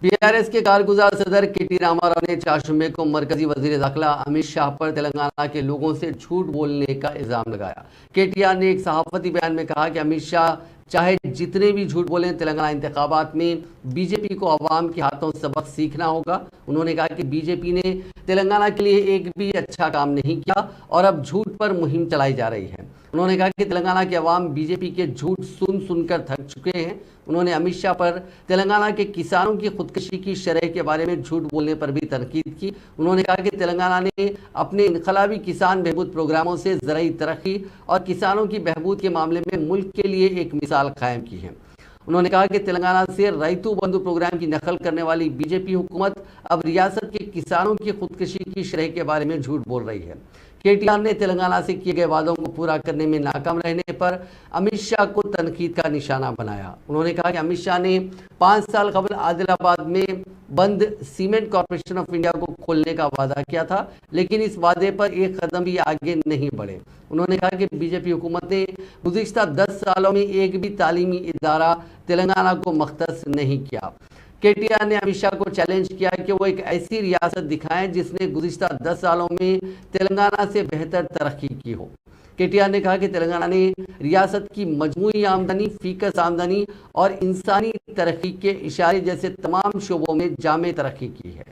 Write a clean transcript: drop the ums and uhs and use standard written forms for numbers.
PRS کے کارگزار صدر KT Rama Rao نے چاشمے کو مرکزی وزیر داخلہ امت شاہ پر تلنگانہ کے لوگوں سے جھوٹ بولنے کا الزام لگایا۔ KTR نے ایک صحافتی بیان میں کہا کہ امت شاہ چاہے جتنے بھی جھوٹ بولیں، تلنگانہ انتخابات میں BJP کو عوام کے ہاتھوں سبق سیکھنا ہوگا۔ انہوں نے کہا کہ BJP نے تلنگانہ کے لیے ایک بھی اچھا کام نہیں کیا اور اب جھوٹ پر مہم چلائی جا رہی ہے۔ انہوں نے کہا کہ تلنگانہ کے عوام BJP کے جھوٹ سن کر تھک چکے ہیں۔ انہوں نے امت شاہ پر تلنگانہ کے کسانوں کی خودکشی کی شرح کے بارے میں جھوٹ بولنے پر بھی تنقید کی۔ انہوں نے کہا کہ تلنگانہ نے اپنے انقلابی کسان بہبود پروگراموں سے زرعی ترقی اور کسانوں کی بہبود کے معاملے میں ملک کے لیے ایک مثال قائم کی ہے۔ انہوں نے کہا کہ تلنگانہ سے ریتو بندھو پروگرام کی نقل کرنے والی BJP حکومت اب ریاست کے کسانوں کی خودکشی کی شرح کے بارے میں جھوٹ بول رہی ہے۔ KTR نے تلنگانہ سے کیے گئے وعدوں کو پورا کرنے میں ناکام رہنے پر امت شاہ کو تنقید کا نشانہ بنایا۔ انہوں نے کہا کہ امت شاہ نے 5 سال قبل عادل آباد میں بند سیمنٹ کارپوریشن آف انڈیا کو کھولنے کا وعدہ کیا تھا، لیکن اس وعدے پر ایک قدم بھی آگے نہیں بڑھے۔ انہوں نے کہا کہ BJP حکومت نے گزشتہ 10 سالوں میں ایک بھی تعلیمی ادارہ تلنگانہ کو مختص نہیں کیا۔ KTR نے امت شاہ کو چیلنج کیا کہ وہ ایک ایسی ریاست دکھائیں جس نے گزشتہ 10 سالوں میں تلنگانہ سے بہتر ترقی کی ہو۔ KTR نے کہا کہ تلنگانہ نے ریاست کی مجموعی آمدنی، فیکس آمدنی اور انسانی ترقی کے اشارے جیسے تمام شعبوں میں جامع ترقی کی ہے۔